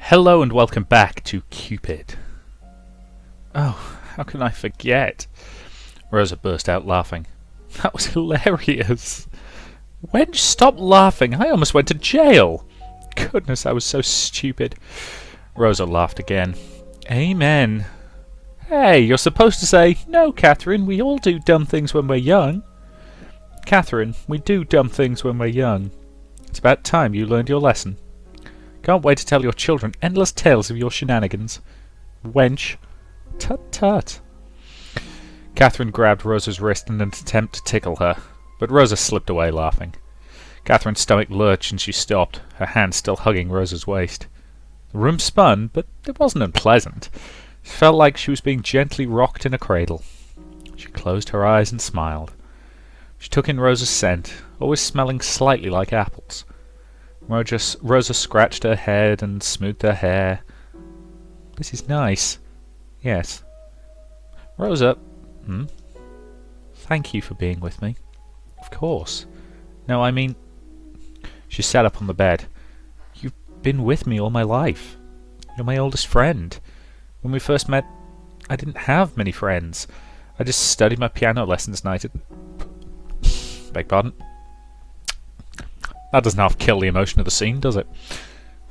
Hello and welcome back to Cupid. Oh, how can I forget? Rosa burst out laughing. That was hilarious. Wench, stop laughing. I almost went to jail. Goodness, I was so stupid. Rosa laughed again. Amen. Hey, you're supposed to say, no, Catherine, we all do dumb things when we're young. Catherine, we do dumb things when we're young. It's about time you learned your lesson. Can't wait to tell your children endless tales of your shenanigans. Wench. Tut tut. Catherine grabbed Rosa's wrist in an attempt to tickle her, but Rosa slipped away laughing. Catherine's stomach lurched and she stopped, her hand still hugging Rosa's waist. The room spun, but it wasn't unpleasant. It felt like she was being gently rocked in a cradle. She closed her eyes and smiled. She took in Rosa's scent, always smelling slightly like apples. Rosa scratched her head and smoothed her hair. This is nice. Yes. Rosa. Thank you for being with me. Of course. No, I mean... She sat up on the bed. You've been with me all my life. You're my oldest friend. When we first met, I didn't have many friends. I just studied my piano lessons night at... Beg pardon? That doesn't half kill the emotion of the scene, does it?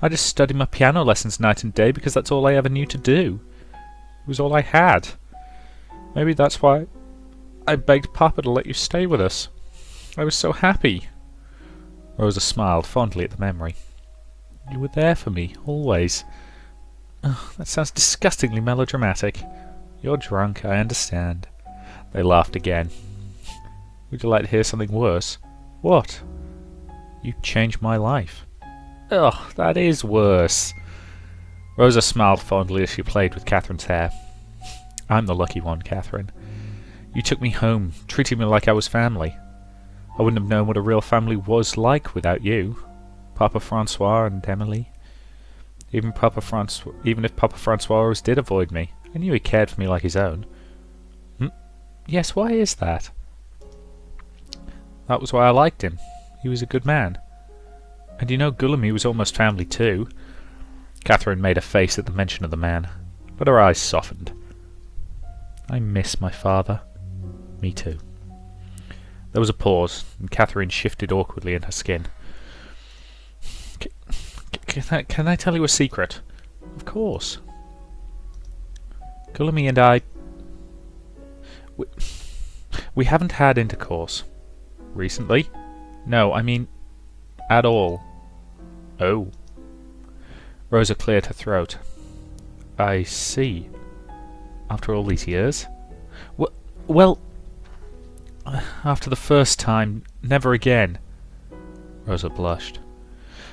I just studied my piano lessons night and day because that's all I ever knew to do. It was all I had. Maybe that's why I begged Papa to let you stay with us. I was so happy. Rosa smiled fondly at the memory. You were there for me, always. Oh, that sounds disgustingly melodramatic. You're drunk, I understand. They laughed again. Would you like to hear something worse? What? You changed my life. Ugh, that is worse. Rosa smiled fondly as she played with Catherine's hair. I'm the lucky one, Catherine. You took me home, treating me like I was family. I wouldn't have known what a real family was like without you. Papa Francois and Emily. Even if Papa Francois did avoid me, I knew he cared for me like his own. Yes, why is that? That was why I liked him. He was a good man. And you know Guillaume was almost family too. Catherine made a face at the mention of the man, but her eyes softened. I miss my father. Me too. There was a pause, and Catherine shifted awkwardly in her skin. Can I tell you a secret? Of course. Guillaume and I... We haven't had intercourse. Recently? No, I mean... at all. Oh. Rosa cleared her throat. I see. After all these years? Well... After the first time, never again. Rosa blushed.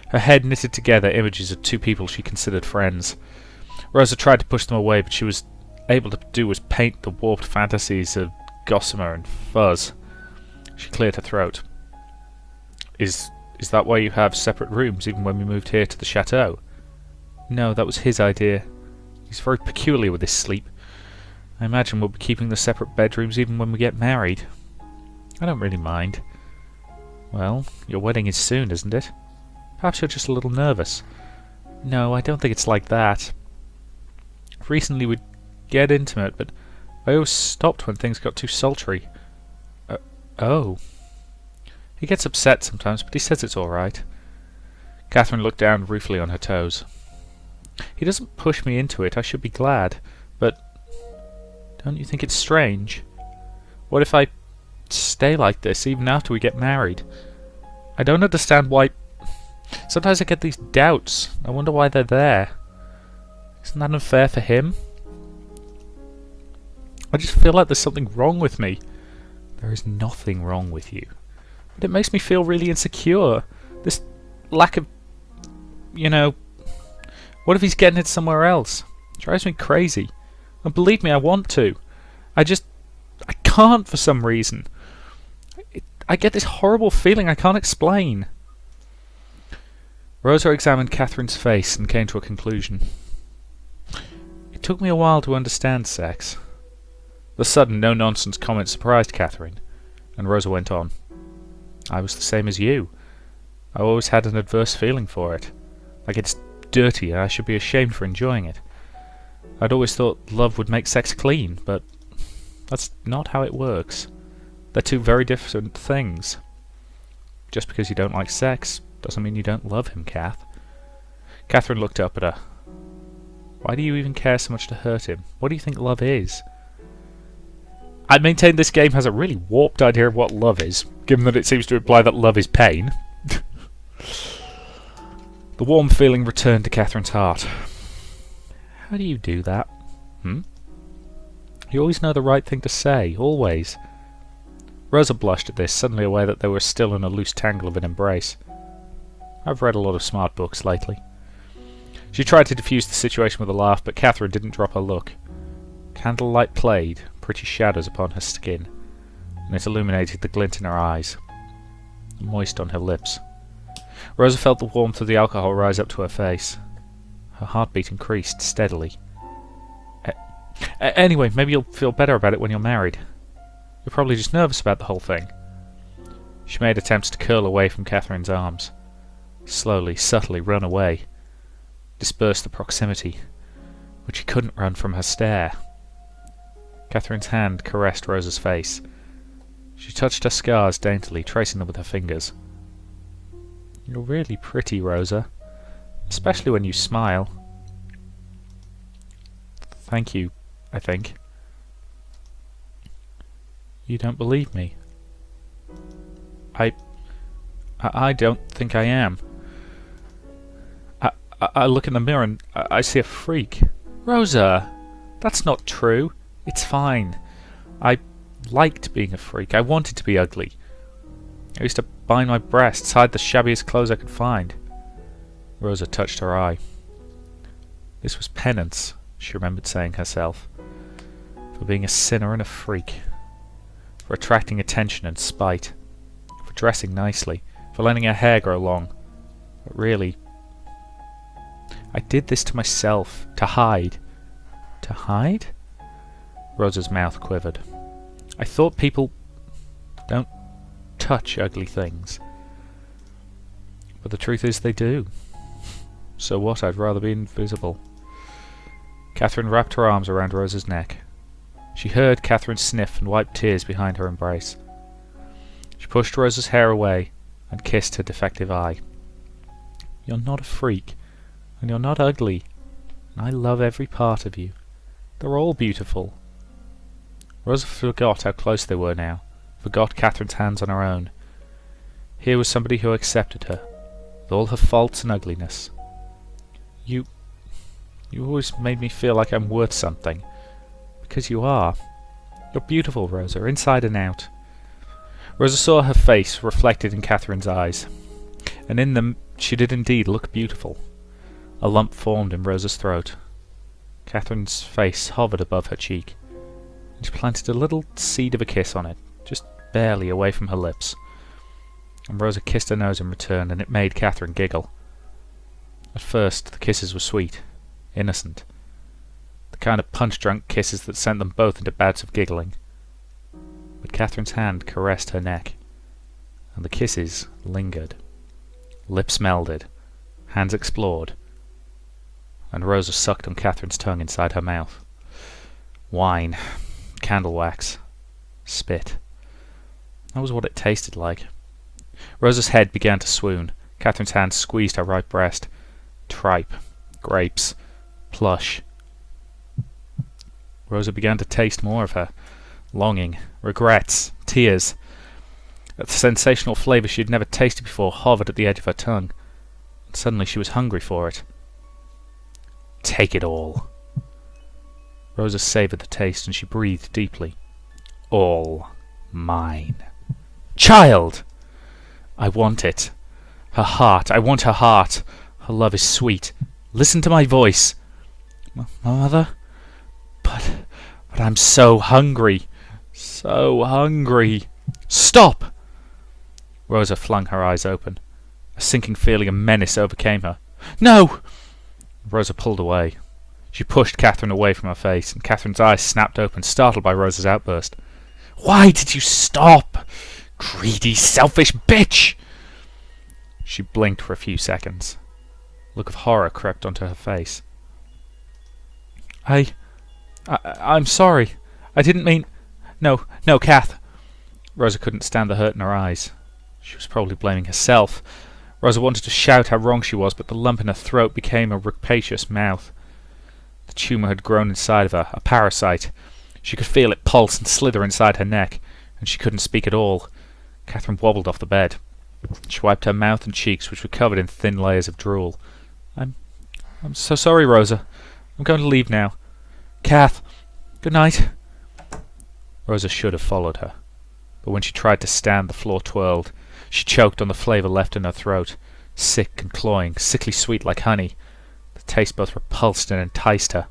Her head knitted together images of two people she considered friends. Rosa tried to push them away, but she was able to do was paint the warped fantasies of gossamer and fuzz. She cleared her throat. Is that why you have separate rooms even when we moved here to the chateau? No, that was his idea. He's very peculiar with his sleep. I imagine we'll be keeping the separate bedrooms even when we get married. I don't really mind. Well, your wedding is soon, isn't it? Perhaps you're just a little nervous. No, I don't think it's like that. Recently we'd get intimate, but I always stopped when things got too sultry. Oh. He gets upset sometimes, but he says it's all right. Catherine looked down ruefully on her toes. He doesn't push me into it, I should be glad, but don't you think it's strange? What if I stay like this even after we get married? I don't understand why... Sometimes I get these doubts. I wonder why they're there. Isn't that unfair for him? I just feel like there's something wrong with me. There is nothing wrong with you. But it makes me feel really insecure. This lack of... You know... What if he's getting it somewhere else? It drives me crazy. And believe me, I want to. I can't for some reason. I get this horrible feeling I can't explain. Rosa examined Catherine's face and came to a conclusion. It took me a while to understand sex. The sudden, no-nonsense comment surprised Catherine, and Rosa went on. I was the same as you. I always had an adverse feeling for it. Like it's dirty and I should be ashamed for enjoying it. I'd always thought love would make sex clean, but that's not how it works. They're two very different things. Just because you don't like sex doesn't mean you don't love him, Kath. Catherine looked up at her. Why do you even care so much to hurt him? What do you think love is? I maintain this game has a really warped idea of what love is, given that it seems to imply that love is pain. The warm feeling returned to Catherine's heart. How do you do that? You always know the right thing to say, always. Rosa blushed at this, suddenly aware that they were still in a loose tangle of an embrace. I've read a lot of smart books lately. She tried to diffuse the situation with a laugh, but Catherine didn't drop her look. Candlelight played, pretty shadows upon her skin, and it illuminated the glint in her eyes, moist on her lips. Rosa felt the warmth of the alcohol rise up to her face. Her heartbeat increased steadily. Anyway, maybe you'll feel better about it when you're married. You're probably just nervous about the whole thing. She made attempts to curl away from Catherine's arms. Slowly, subtly run away. Disperse the proximity. But she couldn't run from her stare. Catherine's hand caressed Rosa's face. She touched her scars daintily, tracing them with her fingers. You're really pretty, Rosa. Especially when you smile. Thank you, I think. You don't believe me. I don't think I am. I look in the mirror and I see a freak. Rosa! That's not true. It's fine. I liked being a freak. I wanted to be ugly. I used to bind my breasts, hide the shabbiest clothes I could find. Rosa touched her eye. This was penance, she remembered saying herself, for being a sinner and a freak, for attracting attention and spite, for dressing nicely, for letting her hair grow long. But really, I did this to myself, to hide. To hide? Rosa's mouth quivered. I thought people don't touch ugly things. But the truth is they do. So what? I'd rather be invisible. Catherine wrapped her arms around Rosa's neck. She heard Catherine sniff and wipe tears behind her embrace. She pushed Rosa's hair away and kissed her defective eye. You're not a freak, and you're not ugly, and I love every part of you. They're all beautiful. Rosa forgot how close they were now, forgot Catherine's hands on her own. Here was somebody who accepted her, with all her faults and ugliness. You always made me feel like I'm worth something. Because you are. You're beautiful, Rosa, inside and out. Rosa saw her face reflected in Catherine's eyes, and in them she did indeed look beautiful. A lump formed in Rosa's throat. Catherine's face hovered above her cheek, and she planted a little seed of a kiss on it, just barely away from her lips. And Rosa kissed her nose in return, and it made Catherine giggle. At first, the kisses were sweet, innocent, the kind of punch-drunk kisses that sent them both into bouts of giggling. But Catherine's hand caressed her neck, and the kisses lingered. Lips melded, hands explored, and Rosa sucked on Catherine's tongue inside her mouth. Wine, candle wax, spit. That was what it tasted like. Rosa's head began to swoon. Catherine's hand squeezed her right breast. Tripe, grapes, plush. Rosa began to taste more of her. Longing, regrets, tears. A sensational flavour she had never tasted before hovered at the edge of her tongue. And suddenly she was hungry for it. Take it all. Rosa savoured the taste and she breathed deeply. All mine. Child! I want it. Her heart. I want her heart. Her love is sweet. Listen to my voice. Mother? But I'm so hungry. So hungry. Stop! Rosa flung her eyes open. A sinking feeling of menace overcame her. No! Rosa pulled away. She pushed Catherine away from her face, and Catherine's eyes snapped open, startled by Rosa's outburst. Why did you stop? Greedy, selfish bitch! She blinked for a few seconds. look of horror crept onto her face. I'm sorry. I didn't mean... No, Kath. Rosa couldn't stand the hurt in her eyes. She was probably blaming herself. Rosa wanted to shout how wrong she was, but the lump in her throat became a rapacious mouth. The tumour had grown inside of her, a parasite. She could feel it pulse and slither inside her neck, and she couldn't speak at all. Catherine wobbled off the bed. She wiped her mouth and cheeks, which were covered in thin layers of drool. I'm so sorry, Rosa. I'm going to leave now. Kath, good night. Rosa should have followed her, but when she tried to stand, the floor twirled. She choked on the flavour left in her throat, sick and cloying, sickly sweet like honey. The taste both repulsed and enticed her.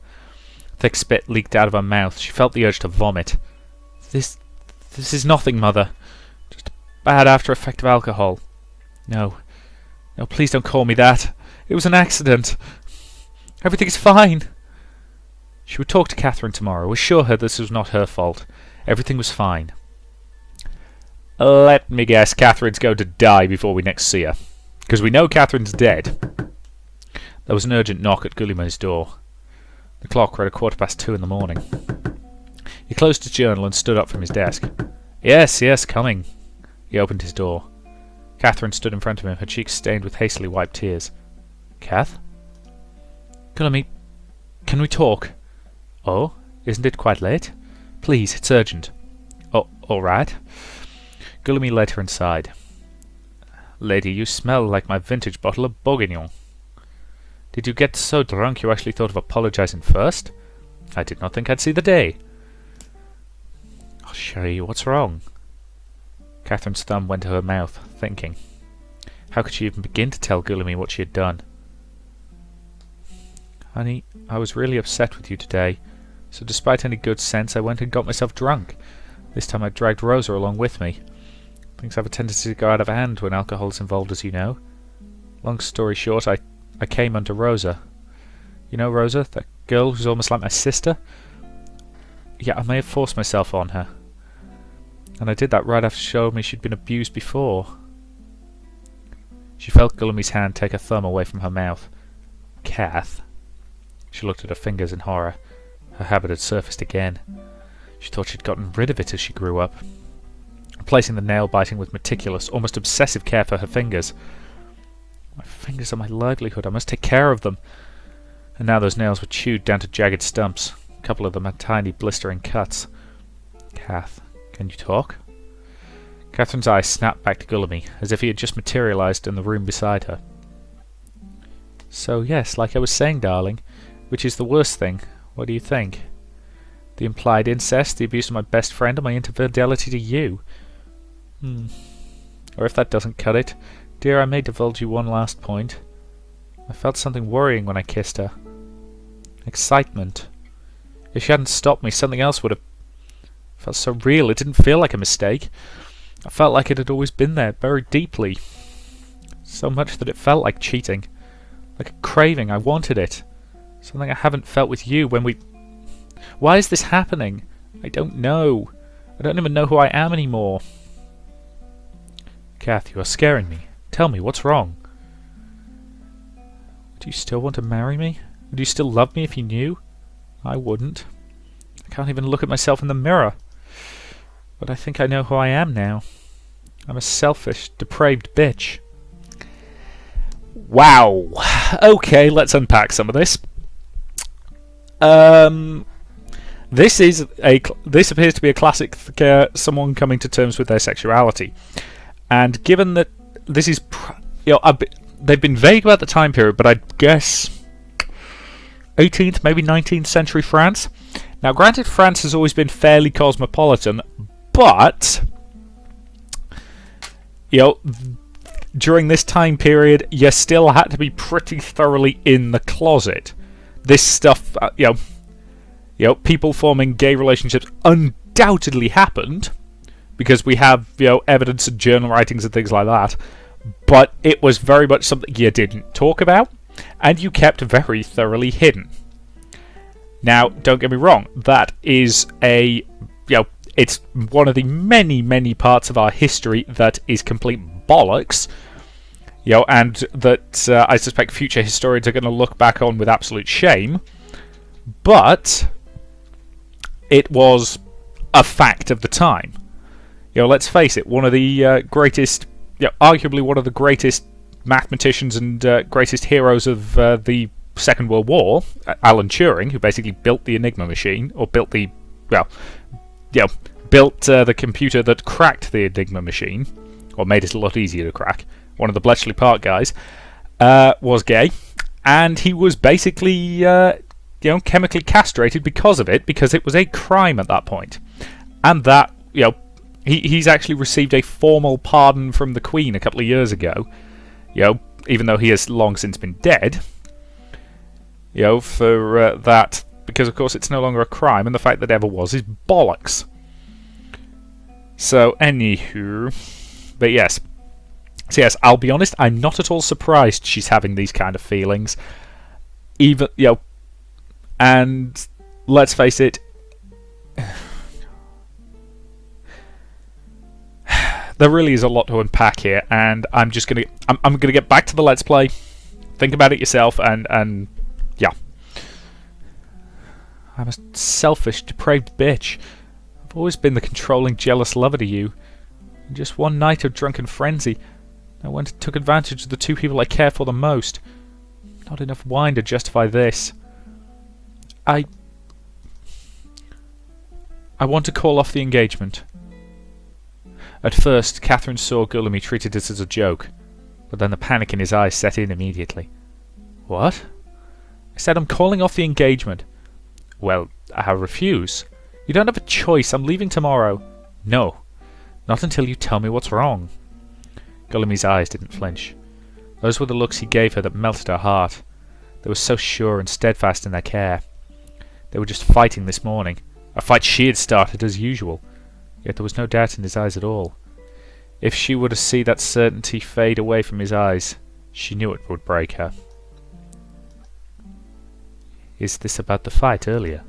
Thick spit leaked out of her mouth. She felt the urge to vomit. This is nothing, Mother. Just a bad after effect of alcohol. No, please don't call me that. It was an accident. Everything is fine. She would talk to Catherine tomorrow, assure her this was not her fault. Everything was fine. Let me guess, Catherine's going to die before we next see her. Because we know Catherine's dead. There was an urgent knock at Guillemot's door. The clock read 2:15 in the morning. He closed his journal and stood up from his desk. Yes, coming. He opened his door. Catherine stood in front of him, her cheeks stained with hastily wiped tears. Kath? Guillaume, can we talk? Oh, isn't it quite late? Please, it's urgent. Oh, all right. Guillaume led her inside. Lady, you smell like my vintage bottle of Bourguignon. Did you get so drunk you actually thought of apologizing first? I did not think I'd see the day. Oh, Cherie, what's wrong? Catherine's thumb went to her mouth, thinking. How could she even begin to tell Guillaume what she had done? Honey, I was really upset with you today, so despite any good sense I went and got myself drunk. This time I dragged Rosa along with me. Things have a tendency to go out of hand when alcohol is involved, as you know. Long story short, I came under Rosa. You know Rosa, that girl who's almost like my sister? Yeah, I may have forced myself on her. And I did that right after she showed me she'd been abused before. She felt Guillaume's hand take her thumb away from her mouth. Kath. She looked at her fingers in horror. Her habit had surfaced again. She thought she'd gotten rid of it as she grew up. Replacing the nail-biting with meticulous, almost obsessive care for her fingers. My fingers are my livelihood. I must take care of them. And now those nails were chewed down to jagged stumps. A couple of them had tiny, blistering cuts. Kath, can you talk? Catherine's eyes snapped back to Guillaume, as if he had just materialized in the room beside her. So yes, like I was saying, darling, which is the worst thing? What do you think? The implied incest, the abuse of my best friend, and my infidelity to you? Or if that doesn't cut it, dear, I may divulge you one last point. I felt something worrying when I kissed her. Excitement. If she hadn't stopped me, something else would have... It felt so real, it didn't feel like a mistake. I felt like it had always been there, buried deeply. So much that it felt like cheating. Like a craving, I wanted it. Something I haven't felt with you when we... Why is this happening? I don't know. I don't even know who I am anymore. Kath, you are scaring me. Tell me, what's wrong? Do you still want to marry me? Would you still love me if you knew? I wouldn't. I can't even look at myself in the mirror. But I think I know who I am now. I'm a selfish, depraved bitch. Wow. Okay, let's unpack some of this. This appears to be a classic someone coming to terms with their sexuality, and given that this is, they've been vague about the time period, but I'd guess 18th, maybe 19th century France. Now, granted, France has always been fairly cosmopolitan, but during this time period, you still had to be pretty thoroughly in the closet. This stuff, people forming gay relationships undoubtedly happened, because we have, evidence of journal writings and things like that, but it was very much something you didn't talk about, and you kept very thoroughly hidden. Now, don't get me wrong, that is it's one of the many, many parts of our history that is complete bollocks. and that I suspect future historians are going to look back on with absolute shame. But it was a fact of the time. Let's face it, one of the greatest, arguably one of the greatest mathematicians and greatest heroes of the Second World War, Alan Turing, who basically built the Enigma machine, or built the computer that cracked the Enigma machine, or made it a lot easier to crack. One of the Bletchley Park guys was gay, and he was basically chemically castrated because of it, because it was a crime at that point. And that, he's actually received a formal pardon from the Queen a couple of years ago, even though he has long since been dead, for that, because of course it's no longer a crime, and the fact that it ever was is bollocks. So, anywho, but yes. So yes, I'll be honest, I'm not at all surprised she's having these kind of feelings. Even, and let's face it, there really is a lot to unpack here, and I'm gonna get back to the Let's Play. Think about it yourself, and yeah. I'm a selfish, depraved bitch. I've always been the controlling, jealous lover to you. In just one night of drunken frenzy, I went and took advantage of the two people I care for the most. Not enough wine to justify this. I want to call off the engagement. At first, Catherine saw Gullamy treated this as a joke, but then the panic in his eyes set in immediately. What? I said I'm calling off the engagement. Well, I refuse. You don't have a choice. I'm leaving tomorrow. No. Not until you tell me what's wrong. Gullamy's eyes didn't flinch. Those were the looks he gave her that melted her heart. They were so sure and steadfast in their care. They were just fighting this morning. A fight she had started as usual. Yet there was no doubt in his eyes at all. If she were to see that certainty fade away from his eyes, she knew it would break her. Is this about the fight earlier?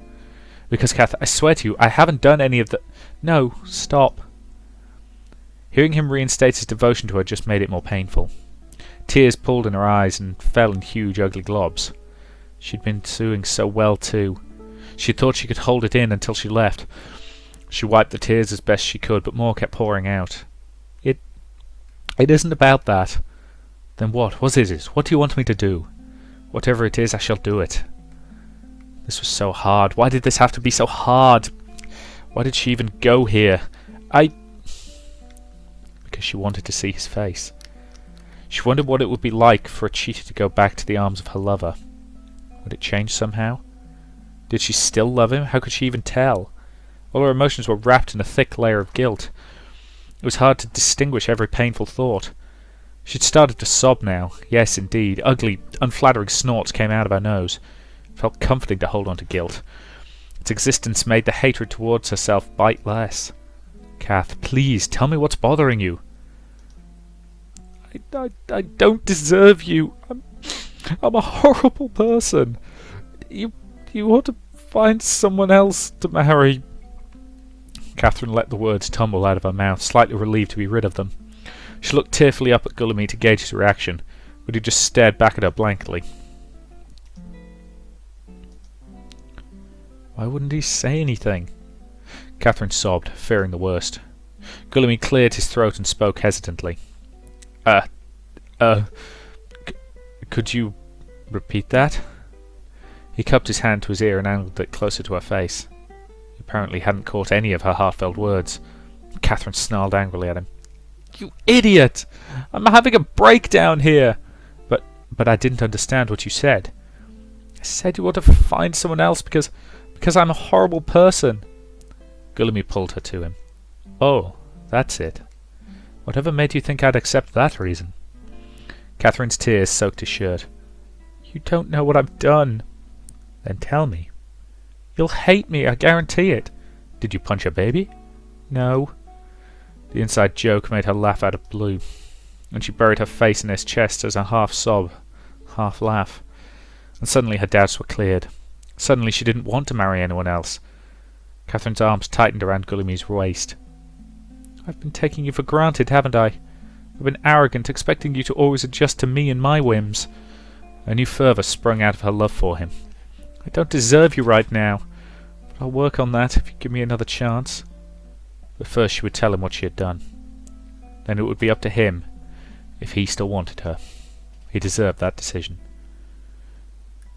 Because, Kath, I swear to you, I haven't done any of the... No, stop. Hearing him reinstate his devotion to her just made it more painful. Tears pooled in her eyes and fell in huge, ugly globs. She'd been doing so well, too. She thought she could hold it in until she left. She wiped the tears as best she could, but more kept pouring out. It isn't about that. Then what? What is it? What do you want me to do? Whatever it is, I shall do it. This was so hard. Why did this have to be so hard? Why did she even go here? Because she wanted to see his face. She wondered what it would be like for a cheater to go back to the arms of her lover. Would it change somehow? Did she still love him? How could she even tell? All her emotions were wrapped in a thick layer of guilt. It was hard to distinguish every painful thought. She'd started to sob now. Yes, indeed. Ugly, unflattering snorts came out of her nose. It felt comforting to hold on to guilt. Its existence made the hatred towards herself bite less. Kath, please, tell me what's bothering you. I don't deserve you. I'm a horrible person. You ought to find someone else to marry. Catherine let the words tumble out of her mouth, slightly relieved to be rid of them. She looked tearfully up at Gullamy to gauge his reaction, but he just stared back at her blankly. Why wouldn't he say anything? Catherine sobbed, fearing the worst. Gullamy cleared his throat and spoke hesitantly. Could you repeat that? He cupped his hand to his ear and angled it closer to her face. He apparently hadn't caught any of her heartfelt words. Catherine snarled angrily at him. You idiot! I'm having a breakdown here! But I didn't understand what you said. I said you ought to find someone else because I'm a horrible person. Gullamy pulled her to him. Oh, that's it. Whatever made you think I'd accept that reason? Catherine's tears soaked his shirt. You don't know what I've done. Then tell me. You'll hate me, I guarantee it. Did you punch a baby? No. The inside joke made her laugh out of blue, and she buried her face in his chest as a half sob, half laugh. And suddenly her doubts were cleared. Suddenly she didn't want to marry anyone else. Catherine's arms tightened around Gullamy's waist. I've been taking you for granted, haven't I? I've been arrogant, expecting you to always adjust to me and my whims. A new fervour sprung out of her love for him. I don't deserve you right now, but I'll work on that if you give me another chance. But first she would tell him what she had done. Then it would be up to him if he still wanted her. He deserved that decision.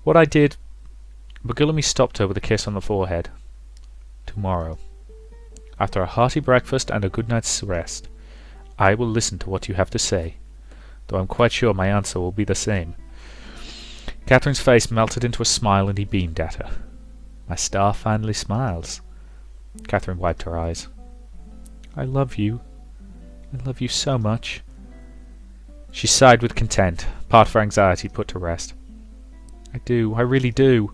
What I did... Bartholomew stopped her with a kiss on the forehead. Tomorrow, after a hearty breakfast and a good night's rest, I will listen to what you have to say, though I'm quite sure my answer will be the same. Catherine's face melted into a smile and he beamed at her. My star finally smiles. Catherine wiped her eyes. I love you. I love you so much. She sighed with content, part of her anxiety put to rest. I do, I really do.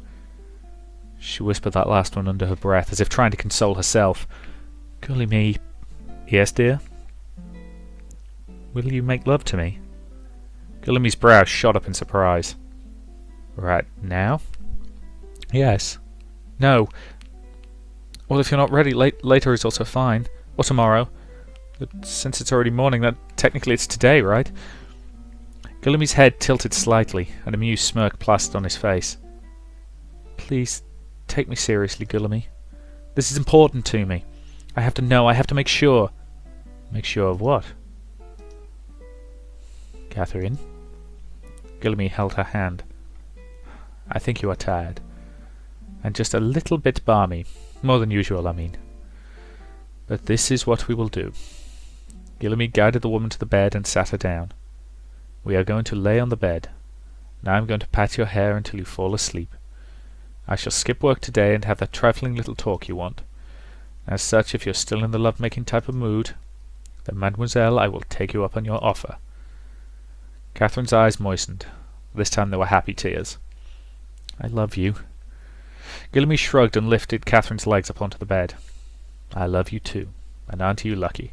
She whispered that last one under her breath, as if trying to console herself. Girlie me. Yes, dear? Will you make love to me? Guillemy's brow shot up in surprise. Right now? Yes. No. Well, if you're not ready, later is also fine. Or tomorrow. But since it's already morning, then technically it's today, right? Guillemy's head tilted slightly, an amused smirk plastered on his face. Please, take me seriously, Guillemy. This is important to me. I have to know, I have to make sure. Make sure of what? Catherine? Guillemy held her hand. I think you are tired. And just a little bit balmy. More than usual, I mean. But this is what we will do. Guillemy guided the woman to the bed and sat her down. We are going to lay on the bed. Now I'm going to pat your hair until you fall asleep. I shall skip work today and have that trifling little talk you want. As such, if you're still in the love-making type of mood, then, mademoiselle, I will take you up on your offer. Catherine's eyes moistened. This time they were happy tears. I love you. Guillemy shrugged and lifted Catherine's legs up onto the bed. I love you too, and aren't you lucky?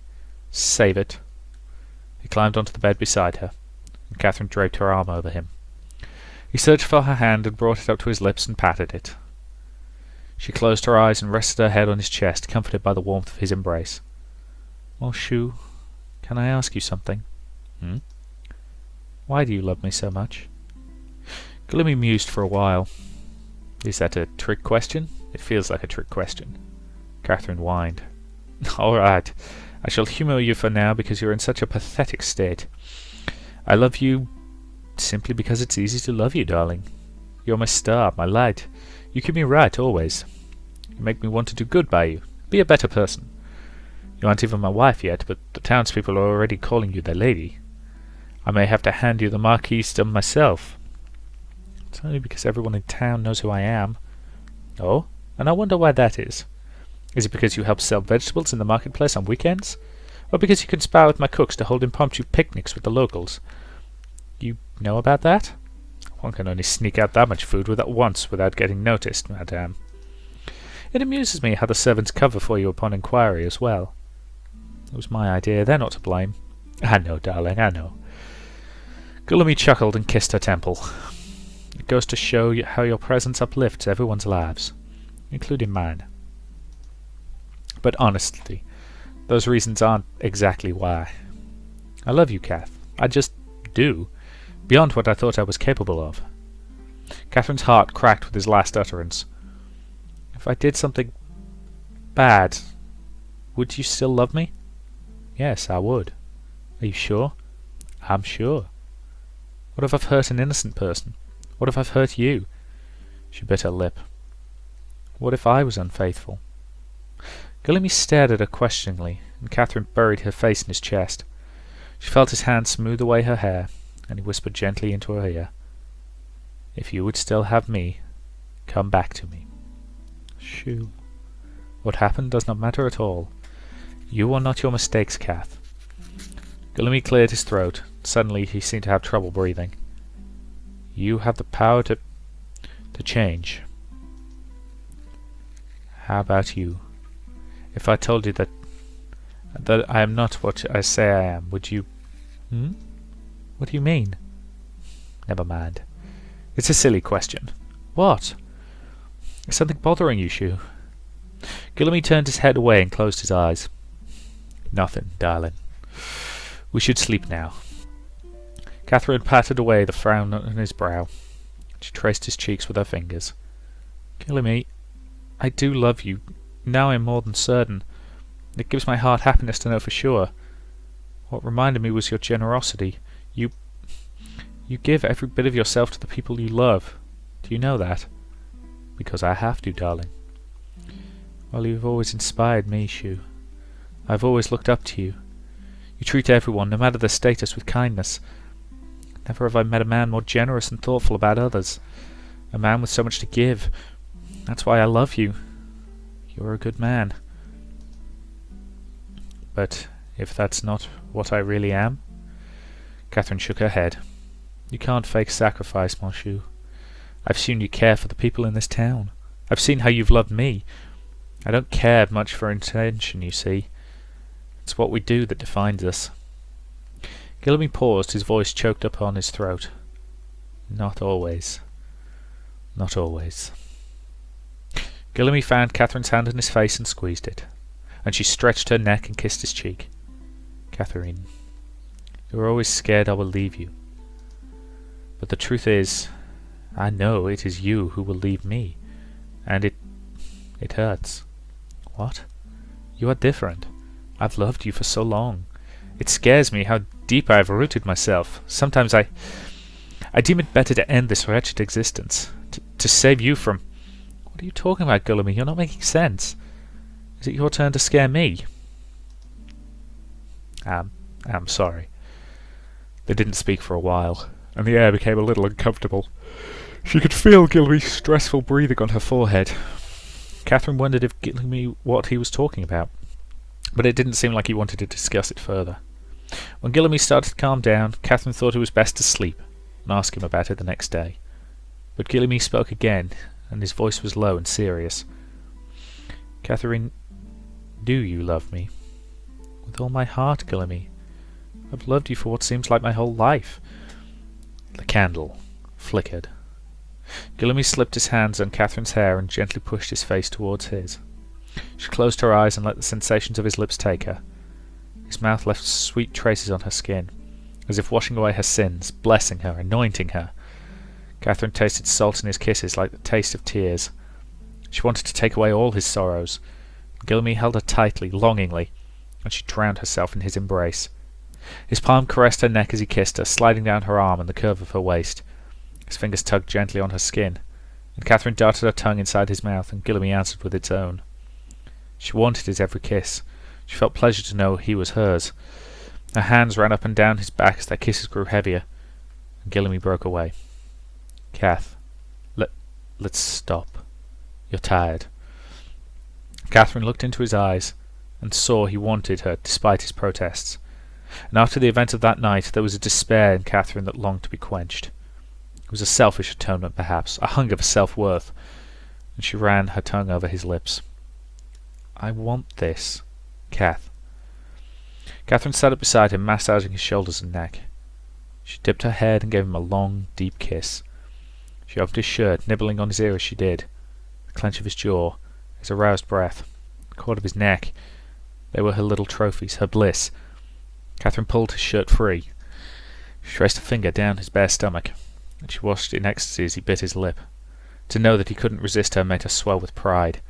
Save it. He climbed onto the bed beside her, and Catherine draped her arm over him. He searched for her hand and brought it up to his lips and patted it. She closed her eyes and rested her head on his chest, comforted by the warmth of his embrace. Mon chou, can I ask you something? Why do you love me so much? Guillemy mused for a while. Is that a trick question? It feels like a trick question. Catherine whined. All right. I shall humour you for now because you're in such a pathetic state. I love you simply because it's easy to love you, darling. You're my star, my light. You keep me right, always. You make me want to do good by you, be a better person. You aren't even my wife yet, but the townspeople are already calling you their lady. I may have to hand you the marquisdom myself. It's only because everyone in town knows who I am. Oh, and I wonder why that is. Is it because you help sell vegetables in the marketplace on weekends? Or because you conspire with my cooks to hold impromptu picnics with the locals? You know about that? One can only sneak out that much food once without getting noticed, madame. It amuses me how the servants cover for you upon inquiry as well. It was my idea, they're not to blame. I know, darling, I know. Guillemy chuckled and kissed her temple. It goes to show you how your presence uplifts everyone's lives, including mine. But honestly, those reasons aren't exactly why. I love you, Kath. I just do. Beyond what I thought I was capable of. Catherine's heart cracked with his last utterance. If I did something bad, would you still love me? Yes, I would. Are you sure? I'm sure. What if I've hurt an innocent person? What if I've hurt you? She bit her lip. What if I was unfaithful? Guillemy stared at her questioningly, and Catherine buried her face in his chest. She felt his hand smooth away her hair, and he whispered gently into her ear, If you would still have me, come back to me. Shoo. What happened does not matter at all. You are not your mistakes, Kath. Guillemy cleared his throat. Suddenly he seemed to have trouble breathing. You have the power to change. How about you? If I told you that I am not what I say I am, would you... What do you mean? Never mind. It's a silly question. What? Is something bothering you, Shu? Guillemy turned his head away and closed his eyes. Nothing, darling. We should sleep now. Catherine patted away the frown on his brow. She traced his cheeks with her fingers. Gillamy, I do love you. Now I am more than certain. It gives my heart happiness to know for sure. What reminded me was your generosity. You give every bit of yourself to the people you love. Do you know that? Because I have to, darling. Well, you've always inspired me, Shu. I've always looked up to you. You treat everyone, no matter their status, with kindness. Never have I met a man more generous and thoughtful about others. A man with so much to give. That's why I love you. You're a good man. But if that's not what I really am? Catherine shook her head. You can't fake sacrifice, mon chou. I've seen you care for the people in this town. I've seen how you've loved me. I don't care much for intention, you see. It's what we do that defines us. Gillamy paused, his voice choked up on his throat. Not always. Not always. Gillamy found Catherine's hand in his face and squeezed it, and she stretched her neck and kissed his cheek. Catherine, you were always scared I will leave you. But the truth is, I know it is you who will leave me, and it hurts. What? You are different. I've loved you for so long. It scares me how deep I have rooted myself. Sometimes I deem it better to end this wretched existence, to save you from... What are you talking about, Gillamy? You're not making sense. Is it your turn to scare me? I'm sorry. They didn't speak for a while, and the air became a little uncomfortable. She could feel Gillamy's stressful breathing on her forehead. Catherine wondered if Gillamy what he was talking about, but it didn't seem like he wanted to discuss it further. When Gillamy started to calm down, Catherine thought it was best to sleep and ask him about it the next day. But Gillamy spoke again, and his voice was low and serious. Catherine, do you love me? With all my heart, Gillamy. I've loved you for what seems like my whole life. The candle flickered. Gillamy slipped his hands on Catherine's hair and gently pushed his face towards his. She closed her eyes and let the sensations of his lips take her. His mouth left sweet traces on her skin, as if washing away her sins, blessing her, anointing her. Catherine tasted salt in his kisses like the taste of tears. She wanted to take away all his sorrows. Gillamy held her tightly, longingly, and she drowned herself in his embrace. His palm caressed her neck as he kissed her, sliding down her arm and the curve of her waist. His fingers tugged gently on her skin, and Catherine darted her tongue inside his mouth, and Gillamy answered with its own. She wanted his every kiss. She felt pleasure to know he was hers. Her hands ran up and down his back as their kisses grew heavier, and Gillamy broke away. Kath, let's stop. You're tired. Catherine looked into his eyes, and saw he wanted her despite his protests. And after the events of that night there was a despair in Catherine that longed to be quenched. It was a selfish atonement, perhaps, a hunger for self-worth, and she ran her tongue over his lips. I want this, Kath. Catherine sat up beside him, massaging his shoulders and neck. She dipped her head and gave him a long, deep kiss. She opened his shirt, nibbling on his ear as she did. The clench of his jaw, his aroused breath, the cord of his neck. They were her little trophies, her bliss. Catherine pulled his shirt free. She traced a finger down his bare stomach, and she watched in ecstasy as he bit his lip. To know that he couldn't resist her made her swell with pride.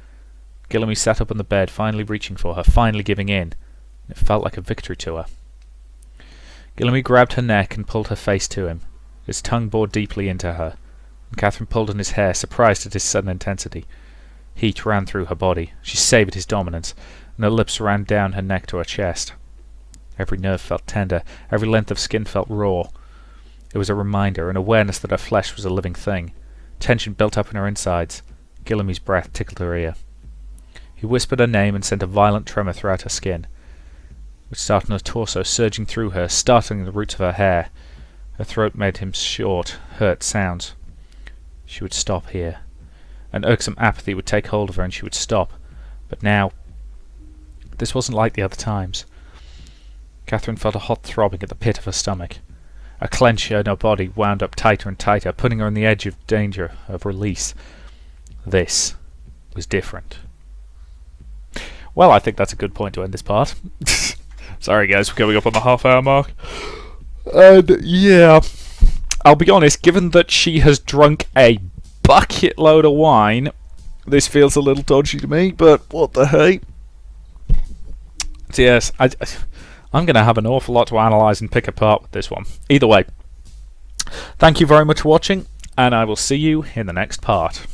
Gillamy sat up on the bed, finally reaching for her, finally giving in. It felt like a victory to her. Gillamy grabbed her neck and pulled her face to him. His tongue bored deeply into her, and Catherine pulled on his hair, surprised at his sudden intensity. Heat ran through her body. She savoured his dominance, and her lips ran down her neck to her chest. Every nerve felt tender, every length of skin felt raw. It was a reminder, an awareness that her flesh was a living thing. Tension built up in her insides. Gillamy's breath tickled her ear. He whispered her name and sent a violent tremor throughout her skin, which started on her torso, surging through her, startling the roots of her hair. Her throat made him short, hurt sounds. She would stop here. An irksome apathy would take hold of her and she would stop. But now... this wasn't like the other times. Catherine felt a hot throbbing at the pit of her stomach. A clench in her body wound up tighter and tighter, putting her on the edge of danger, of release. This was different. Well, I think that's a good point to end this part. Sorry guys, we're coming up on the half-hour mark. And yeah, I'll be honest, given that she has drunk a bucket load of wine, this feels a little dodgy to me, but what the hey? So yes, I'm going to have an awful lot to analyse and pick apart with this one. Either way, thank you very much for watching, and I will see you in the next part.